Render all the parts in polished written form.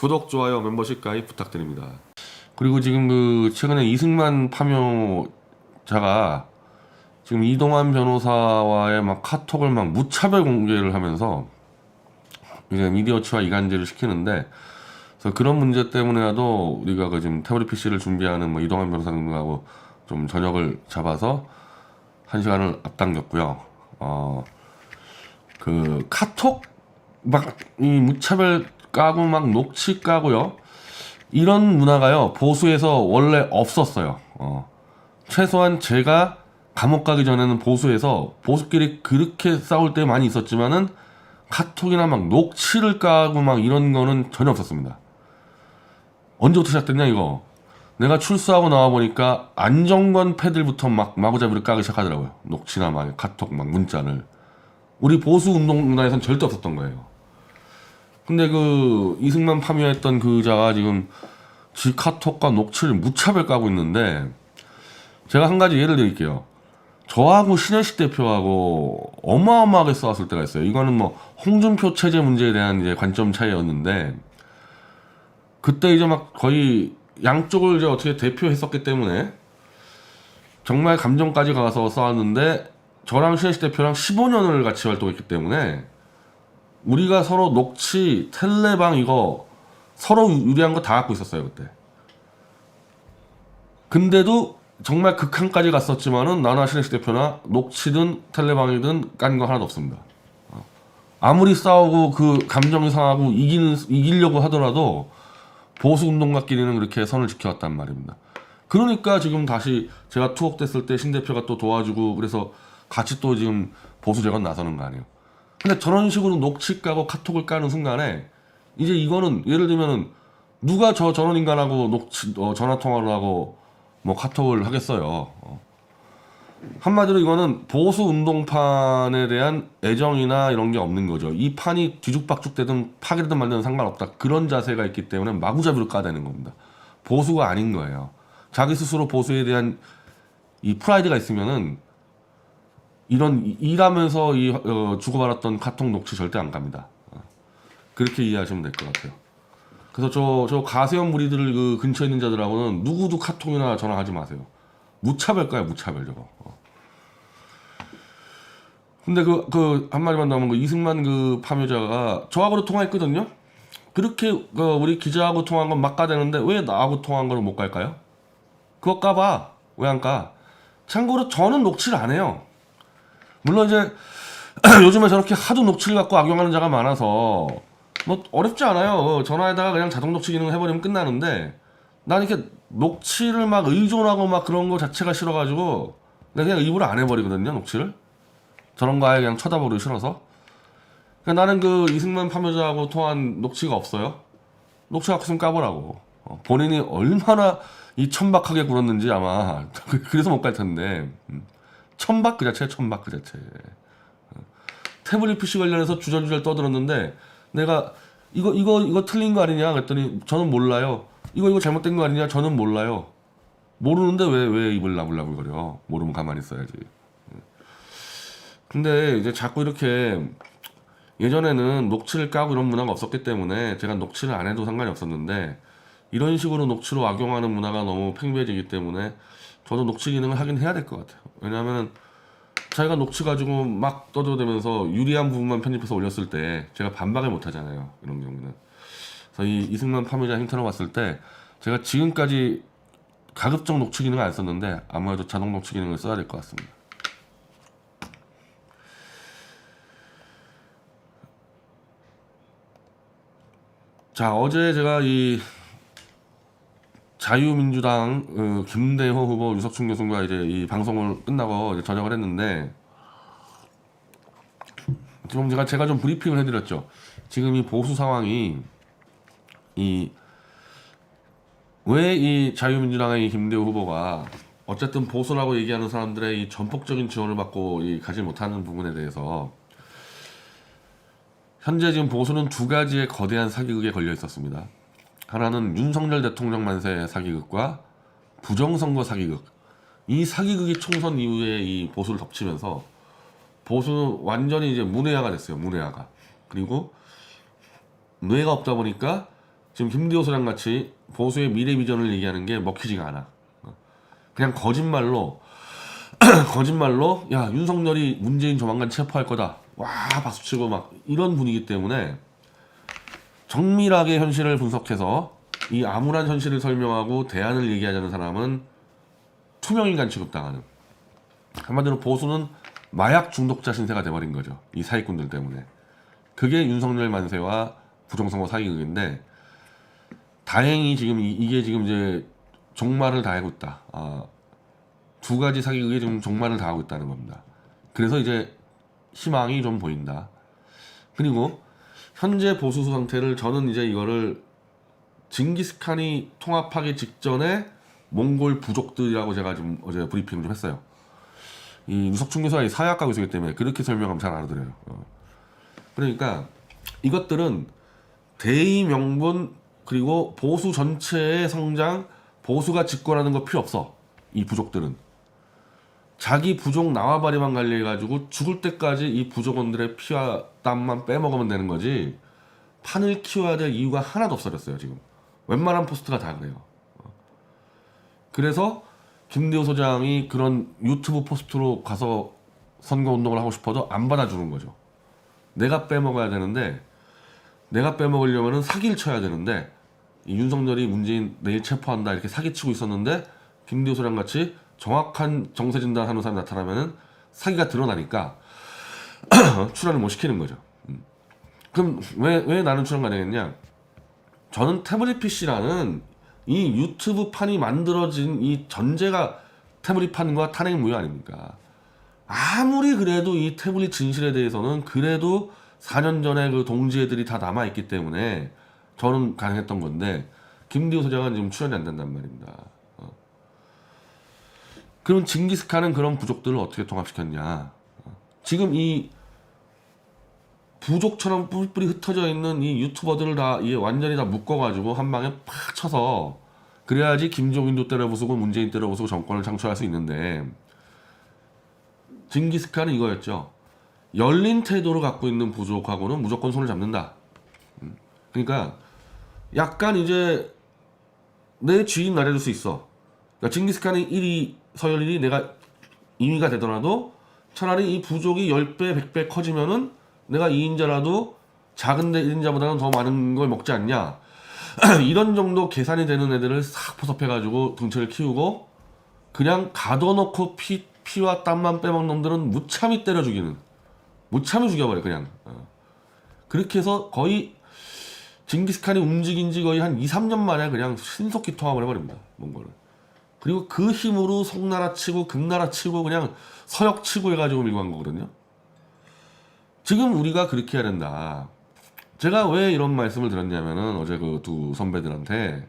구독, 좋아요, 멤버십 가입 부탁드립니다. 그리고 지금 그 최근에 이승만 파묘자가 지금 이동환 변호사와의 막 카톡을 막 무차별 공개를 하면서 이제 미디어치와 이간질을 시키는데, 그래서 그런 문제 때문에라도 우리가 그 지금 태블릿 PC를 준비하는 뭐 이동환 변호사님하고 좀 저녁을 잡아서 1시간을 앞당겼고요. 그 카톡 막 이 무차별 까고 막 녹취 까고요. 이런 문화가요 보수에서 원래 없었어요. 최소한 제가 감옥 가기 전에는 보수에서 보수끼리 그렇게 싸울 때 많이 있었지만은 카톡이나 막 녹취를 까고 막 이런 거는 전혀 없었습니다. 언제부터 시작됐냐 이거. 내가 출소하고 나와 보니까 안정권 패들부터 막 마구잡이를 까기 시작하더라고요. 녹취나 막 카톡 막 문자를. 우리 보수 운동 문화에선 절대 없었던 거예요. 근데 그 이승만 파묘했던 그 자가 지금 지 카톡과 녹취를 무차별 까고 있는데, 제가 한 가지 예를 드릴게요. 저하고 신현식 대표하고 어마어마하게 싸웠을 때가 있어요. 이거는 뭐 홍준표 체제 문제에 대한 이제 관점 차이였는데, 그때 이제 막 거의 양쪽을 이제 어떻게 대표했었기 때문에 정말 감정까지 가서 싸웠는데, 저랑 신현식 대표랑 15년을 같이 활동했기 때문에 우리가 서로 녹취, 텔레방 이거 서로 유리한 거 다 갖고 있었어요 그때. 근데도 정말 극한까지 갔었지만은 나나 신혜식 대표나 녹취든 텔레방이든 깐 거 하나도 없습니다. 아무리 싸우고 그 감정이 상하고 이기려고 하더라도 보수 운동가끼리는 그렇게 선을 지켜왔단 말입니다. 그러니까 지금 다시 제가 투옥됐을 때 신 대표가 또 도와주고 그래서 같이 또 지금 보수 재건 나서는 거 아니에요. 근데 저런 식으로 녹취 까고 카톡을 까는 순간에 이제 이거는 예를 들면은 누가 저런 인간하고 녹취 전화 통화를 하고 뭐 카톡을 하겠어요. 한마디로 이거는 보수 운동판에 대한 애정이나 이런 게 없는 거죠. 이 판이 뒤죽박죽되든 파괴되든 말든 상관없다. 그런 자세가 있기 때문에 마구잡이로 까대는 겁니다. 보수가 아닌 거예요. 자기 스스로 보수에 대한 이 프라이드가 있으면은 이런 일하면서 주고받았던 카톡 녹취 절대 안 갑니다. 그렇게 이해하시면 될 것 같아요. 그래서 저 가세현 무리들 그 근처에 있는 자들하고는 누구도 카톡이나 전화하지 마세요. 무차별까요, 무차별 저거. 근데 그 한마디만 더 하면 그 이승만 그 파묘자가 저하고도 통화했거든요. 그렇게 우리 기자하고 통화한 건 막 까대는데 왜 나하고 통화한 거는 못 갈까요? 그거 까봐. 왜 안 까? 참고로 저는 녹취를 안 해요. 물론 이제 요즘에 저렇게 하도 녹취를 갖고 악용하는 자가 많아서 뭐 어렵지 않아요. 전화에다가 그냥 자동 녹취 기능을 해버리면 끝나는데, 난 이렇게 녹취를 막 의존하고 막 그런 거 자체가 싫어가지고 내가 그냥 일부러 안 해버리거든요, 녹취를. 저런 거 아예 그냥 쳐다보기 싫어서. 그러니까 나는 그 이승만 파묘자하고 통한 녹취가 없어요. 녹취 갖고 있으면 까보라고. 본인이 얼마나 이 천박하게 굴었는지 아마 그래서 못 갈 텐데. 천박 그 자체, 천박 그 자체. 태블릿 PC 관련해서 주절주절 떠들었는데 내가 이거 틀린 거 아니냐 그랬더니 저는 몰라요. 이거 잘못된 거 아니냐, 저는 몰라요. 모르는데 왜 입을 나불나불거려. 모르면 가만히 있어야지. 근데 이제 자꾸 이렇게, 예전에는 녹취를 까고 이런 문화가 없었기 때문에 제가 녹취를 안 해도 상관이 없었는데, 이런 식으로 녹취로 악용하는 문화가 너무 팽배해지기 때문에 저도 녹취 기능을 하긴 해야 될 것 같아요. 왜냐하면 자기가 녹취 가지고 막 떠들어대면서 유리한 부분만 편집해서 올렸을 때 제가 반박을 못 하잖아요, 이런 경우는. 그래서 이 이승만 파묘자 행태로 봤을 때 제가 지금까지 가급적 녹취 기능을 안 썼는데 아무래도 자동 녹취 기능을 써야 될 것 같습니다. 자, 어제 제가 이 자유민주당 김대호 후보, 유석춘 교수과 이제 이 방송을 끝나고 이제 저녁을 했는데, 지금 제가 좀 브리핑을 해드렸죠. 지금 이 보수 상황이 왜 이 자유민주당의 이 김대호 후보가 어쨌든 보수라고 얘기하는 사람들의 이 전폭적인 지원을 받고 가지 못하는 부분에 대해서, 현재 지금 보수는 두 가지의 거대한 사기극에 걸려 있었습니다. 하나는 윤석열 대통령 만세 사기극과 부정선거 사기극. 이 사기극이 총선 이후에 이 보수를 덮치면서 보수는 완전히 이제 문외화가 됐어요. 문외화가. 그리고 뇌가 없다 보니까 지금 김대호 소장 같이 보수의 미래 비전을 얘기하는 게 먹히지가 않아. 그냥 거짓말로 거짓말로 야 윤석열이 문재인 조만간 체포할 거다. 와 박수치고 막 이런 분위기 때문에 정밀하게 현실을 분석해서 이 암울한 현실을 설명하고 대안을 얘기하자는 사람은 투명인간 취급당하는, 한마디로 보수는 마약 중독자 신세가 돼버린 거죠. 이 사기꾼들 때문에. 그게 윤석열 만세와 부정선거 사기극인데 다행히 지금 이게 지금 이제 종말을 다하고 있다. 두 가지 사기극이 지금 종말을 다하고 있다는 겁니다. 그래서 이제 희망이 좀 보인다. 그리고 현재 보수 상태를 저는 이제 이거를 징기스칸이 통합하기 직전에 몽골 부족들이라고 제가 좀 어제 브리핑을 좀 했어요. 이 유석춘 교수가 사회학과 교수이기 때문에 그렇게 설명하면 잘 알아들어요. 그러니까 이것들은 대의 명분 그리고 보수 전체의 성장, 보수가 집권하는 거 필요 없어. 이 부족들은 자기 부족縄바리만 관리해가지고 죽을 때까지 이 부족원들의 피와 땀만 빼먹으면 되는 거지 판을 키워야 될 이유가 하나도 없어졌어요. 지금 웬만한 포스트가 다 그래요. 그래서 김대호 소장이 그런 유튜브 포스트로 가서 선거운동을 하고 싶어도 안 받아주는 거죠. 내가 빼먹어야 되는데, 내가 빼먹으려면 사기를 쳐야 되는데, 이 윤석열이 문재인 내일 체포한다 이렇게 사기치고 있었는데 김대호 소장 같이 정확한 정세 진단하는 사람이 나타나면은 사기가 드러나니까 출연을 못 시키는 거죠. 그럼 왜 나는 출연 가능했냐? 저는 태블릿 PC라는 이 유튜브 판이 만들어진 이 전제가 태블릿 판과 탄핵 무효 아닙니까? 아무리 그래도 이 태블릿 진실에 대해서는 그래도 4년 전에 그 동지애들이 다 남아있기 때문에 저는 가능했던 건데 김대호 소장은 지금 출연이 안 된단 말입니다. 그럼 징기스칸은 그런 부족들을 어떻게 통합시켰냐? 지금 이 부족처럼 뿔뿔이 흩어져 있는 이 유튜버들을 다 완전히 다 묶어가지고 한 방에 팍 쳐서 그래야지 김종인도 때려부수고 문재인 때려부수고 정권을 창출할 수 있는데 징기스칸은 이거였죠. 열린 태도를 갖고 있는 부족하고는 무조건 손을 잡는다. 그러니까 약간 이제 내 주인 나래줄 수 있어. 그러니까 징기스칸의 1위 서열이 내가 2위가 되더라도 차라리 이 부족이 10배 100배 커지면은 내가 2인자라도 작은데 1인자보다는 더 많은 걸 먹지 않냐. 이런 정도 계산이 되는 애들을 싹 포섭해가지고 등치를 키우고 그냥 가둬놓고 피와 땀만 빼먹는 놈들은 무참히 때려 죽이는, 무참히 죽여버려 그냥. 그렇게 해서 거의 징기스칸이 움직인 지 거의 한 2-3년 만에 그냥 신속히 통합을 해버립니다. 몽골을. 그리고 그 힘으로 송나라 치고 금나라 치고 그냥 서역 치고 해가지고 밀고 간 거거든요. 지금 우리가 그렇게 해야 된다. 제가 왜 이런 말씀을 드렸냐면은 어제 그 두 선배들한테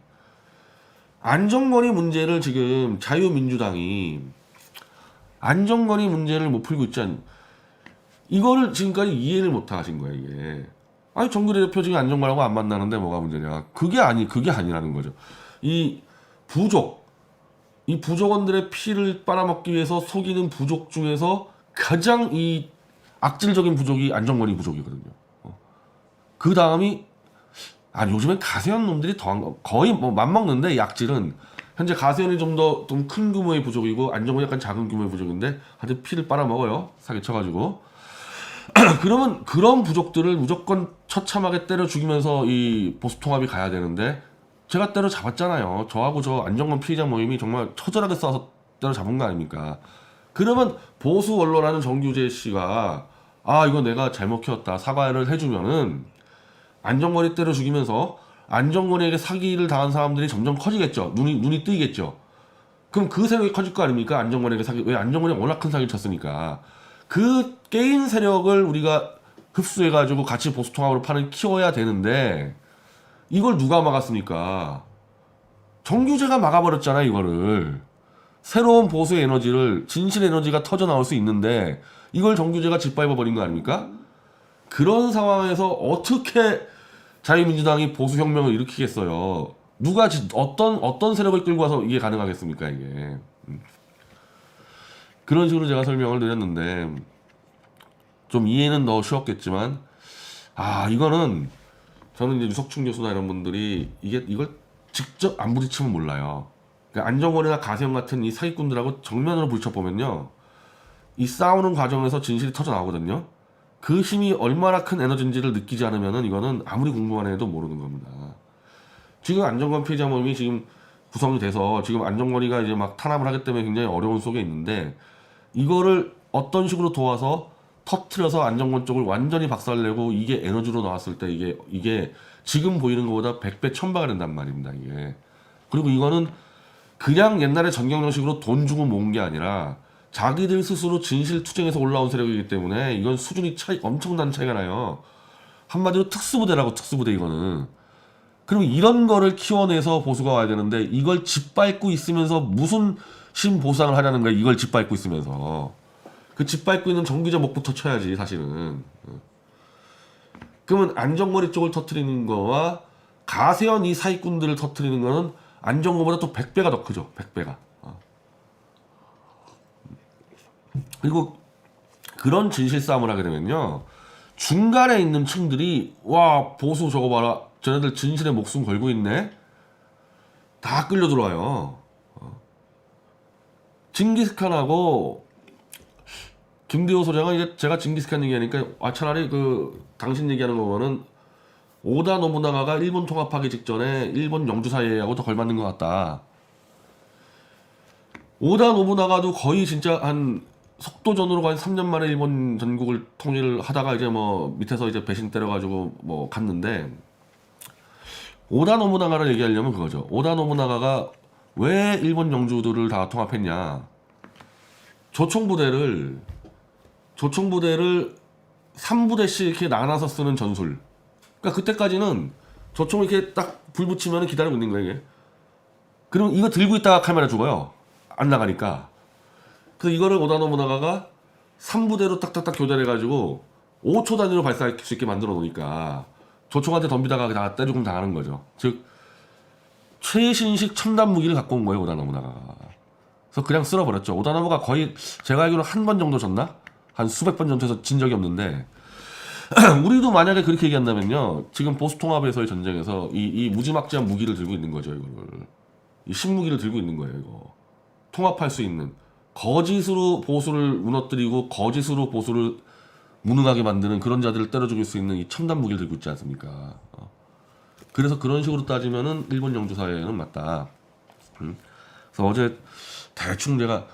안정권이 문제를 지금 자유민주당이 안정권이 문제를 못 풀고 있지 않, 이거를 지금까지 이해를 못 하신 거예요. 이게 아니 정규 대표 지금 안정권하고 안 만나는데 뭐가 문제냐? 그게 아니라는 거죠. 이 부족원들의 피를 빨아먹기 위해서 속이는 부족 중에서 가장 이 악질적인 부족이 안정권이 부족이거든요. 그 다음이 요즘엔 가세현 놈들이 더 거의 뭐 맞먹는데 이 악질은 현재 가세현이 좀 더 좀 큰 규모의 부족이고 안정권이 약간 작은 규모의 부족인데 하여튼 피를 빨아먹어요. 사기쳐가지고. 그러면 그런 부족들을 무조건 처참하게 때려 죽이면서 이 보수 통합이 가야 되는데 제가 때려 잡았잖아요. 저하고 저 안정권 피의자 모임이 정말 처절하게 싸워서 때려 잡은 거 아닙니까? 그러면 보수 언론하는 정규재 씨가 이거 내가 잘못 키웠다 사과를 해주면은 안정권이 때려 죽이면서 안정권에게 사기를 당한 사람들이 점점 커지겠죠. 눈이 뜨이겠죠. 그럼 그 세력이 커질 거 아닙니까? 안정권에게 사기, 왜 안정권이 워낙 큰 사기를 쳤으니까. 그 게임 세력을 우리가 흡수해가지고 같이 보수 통합으로 판을 키워야 되는데 이걸 누가 막았습니까? 정규제가 막아버렸잖아 이거를. 새로운 보수의 에너지를, 진실 에너지가 터져 나올 수 있는데 이걸 정규제가 짓밟아 버린 거 아닙니까? 그런 상황에서 어떻게 자유민주당이 보수혁명을 일으키겠어요? 누가 어떤 세력을 끌고 와서 이게 가능하겠습니까 이게. 그런 식으로 제가 설명을 드렸는데 좀 이해는 더 쉬웠겠지만 이거는 저는 이제 유석춘 교수나 이런 분들이 이걸 직접 안 부딪히면 몰라요. 그러니까 안정권이나 가세형 같은 이 사기꾼들하고 정면으로 부딪혀보면요, 이 싸우는 과정에서 진실이 터져 나오거든요. 그 힘이 얼마나 큰 에너지인지를 느끼지 않으면은 이거는 아무리 공부만 해도 모르는 겁니다. 지금 안정권 피해자 모임이 지금 구성이 돼서 지금 안정권이가 이제 막 탄압을 하기 때문에 굉장히 어려운 속에 있는데, 이거를 어떤 식으로 도와서 터트려서 안정권 쪽을 완전히 박살내고 이게 에너지로 나왔을 때 이게 지금 보이는 것보다 100배 1000배가 된단 말입니다, 이게. 그리고 이거는 그냥 옛날에 전경련식으로 돈 주고 모은 게 아니라 자기들 스스로 진실 투쟁에서 올라온 세력이기 때문에 이건 수준이 엄청난 차이가 나요. 한마디로 특수부대라고, 특수부대 이거는. 그럼 이런 거를 키워내서 보수가 와야 되는데 이걸 짓밟고 있으면서 무슨 신보상을 하려는 거야, 이걸 짓밟고 있으면서. 그 짓밟고 있는 정기자 목부터 쳐야지 사실은. 그러면 안정머리 쪽을 터트리는 거와 가세현 이 사기꾼들을 터트리는 거는 안정권보다 또 100배가 더 크죠. 100배가. 그리고 그런 진실 싸움을 하게 되면요, 중간에 있는 층들이 와, 보수 저거 봐라, 쟤네들 진실에 목숨 걸고 있네, 다 끌려 들어와요. 징기스칸하고 김대호 소장은 이제 제가 징기스칸 얘기하니까 차라리 그 당신 얘기하는 거는 오다 노부나가가 일본 통합하기 직전에 일본 영주사회하고 더 걸맞는 것 같다. 오다 노부나가도 거의 진짜 한 속도전으로 한 3년 만에 일본 전국을 통일을 하다가 이제 뭐 밑에서 이제 배신 때려가지고 뭐 갔는데, 오다 노부나가를 얘기하려면 그거죠. 오다 노부나가가 왜 일본 영주들을 다 통합했냐. 조총부대를 3부대씩 이렇게 나눠서 쓰는 전술. 그러니까 그때까지는 조총 이렇게 딱 불 붙이면 기다리고 있는 거예요, 이게. 그럼 이거 들고 있다가 카메라 죽어요. 안 나가니까. 그래서 이거를 오다 노부나가가 3부대로 딱딱딱 교전해가지고 5초 단위로 발사할 수 있게 만들어 놓으니까 조총한테 덤비다가 다 때리고 당하는 거죠. 즉 최신식 첨단 무기를 갖고 온 거예요, 오다 노부나가가. 그래서 그냥 쓸어버렸죠. 오다 노부가 거의 제가 알기로 한 번 정도 졌나? 한 수백 번 전투에서 진 적이 없는데 우리도 만약에 그렇게 얘기한다면요, 지금 보수통합에서의 전쟁에서 이 무지막지한 무기를 들고 있는 거죠. 이거를, 이 신무기를 들고 있는 거예요. 이거 통합할 수 있는, 거짓으로 보수를 무너뜨리고 거짓으로 보수를 무능하게 만드는 그런 자들을 때려 죽일 수 있는 이 첨단 무기를 들고 있지 않습니까? 그래서 그런 식으로 따지면은 일본 영주사회는 맞다. 그래서 어제 대충 제가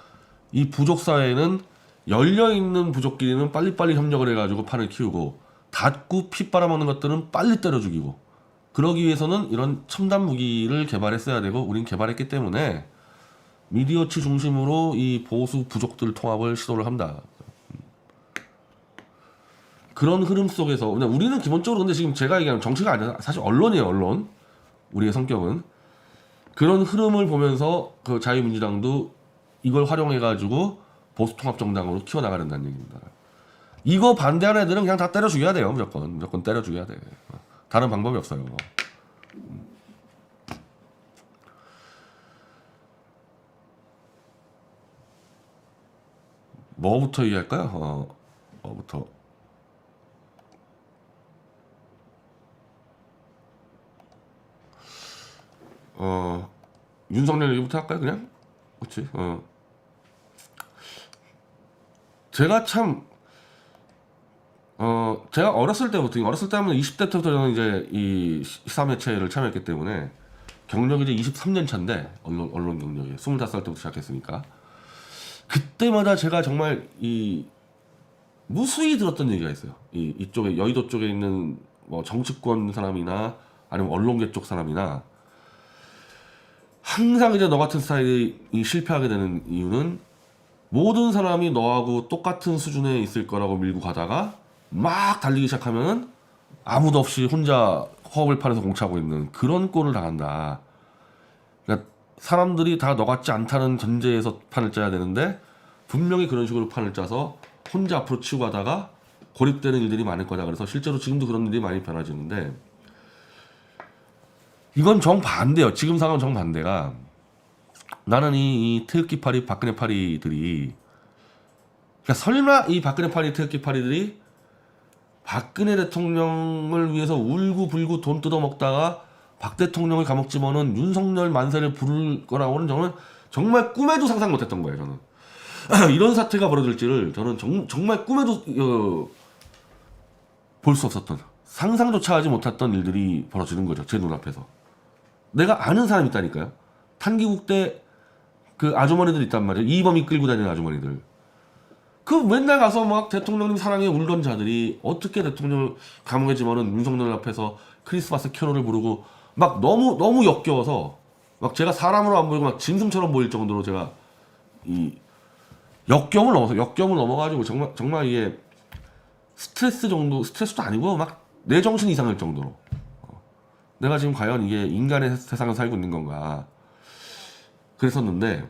이 부족 사회는 열려 있는 부족끼리는 빨리빨리 협력을 해가지고 판을 키우고, 닫고 피 빨아먹는 것들은 빨리 때려 죽이고, 그러기 위해서는 이런 첨단 무기를 개발했어야 되고, 우린 개발했기 때문에 미디어치 중심으로 이 보수 부족들 통합을 시도를 한다. 그런 흐름 속에서 우리는 기본적으로, 근데 지금 제가 얘기하는 정치가 아니라 사실 언론이에요, 언론. 우리의 성격은 그런 흐름을 보면서 그 자유민주당도 이걸 활용해가지고 보수통합정당으로 키워나가야 된다는 얘기입니다. 이거 반대하는 애들은 그냥 다 때려 죽여야 돼요. 무조건 때려 죽여야 돼. 다른 방법이 없어요. 뭐부터 얘기할까요? 뭐부터? 윤석열 얘기부터 할까요, 그냥? 그렇지. 제가 참, 제가 어렸을 때 하면 20대 때부터 저는 이제 이 13회체를 참여했기 때문에 경력이 이제 23년 차인데, 언론 경력이 25살 때부터 시작했으니까 그때마다 제가 정말 무수히 들었던 얘기가 있어요. 이쪽에 여의도 쪽에 있는 뭐 정치권 사람이나 아니면 언론계 쪽 사람이나, 항상 이제 너 같은 스타일이 실패하게 되는 이유는 모든 사람이 너하고 똑같은 수준에 있을 거라고 밀고 가다가 막 달리기 시작하면은 아무도 없이 혼자 허업을 판에서 공차하고 있는 그런 꼴을 당한다. 그러니까 사람들이 다 너 같지 않다는 전제에서 판을 짜야 되는데, 분명히 그런 식으로 판을 짜서 혼자 앞으로 치고 가다가 고립되는 일들이 많을 거다. 그래서 실제로 지금도 그런 일이 많이 벌어지는데, 이건 정반대예요. 지금 상황은 정반대가, 나는 이 태극기 파리, 박근혜 파리들이, 그러니까 설마 이 박근혜 파리, 태극기 파리들이 박근혜 대통령을 위해서 울고불고 돈 뜯어먹다가 박 대통령을 감옥 집어넣은 윤석열 만세를 부를 거라고는 저는 정말 꿈에도 상상 못했던 거예요. 저는 이런 사태가 벌어질지를 저는 정말 꿈에도 볼 수 없었던, 상상조차 하지 못했던 일들이 벌어지는 거죠. 제 눈앞에서. 내가 아는 사람이 있다니까요. 탄기국대 그 아주머니들 있단 말이에요. 이범이 끌고 다니는 아주머니들. 그 맨날 가서 막 대통령님 사랑해 울던 자들이 어떻게 대통령을 감옥에 집어넣은 윤석열 앞에서 크리스마스 캐롤을 부르고 막 너무 역겨워서 막 제가 사람으로 안 보이고 막 짐승처럼 보일 정도로 제가 이 역경을 넘어가지고 정말 이게 스트레스도 아니고 막 내 정신 이상할 정도로 내가 지금 과연 이게 인간의 세상을 살고 있는 건가 그랬었는데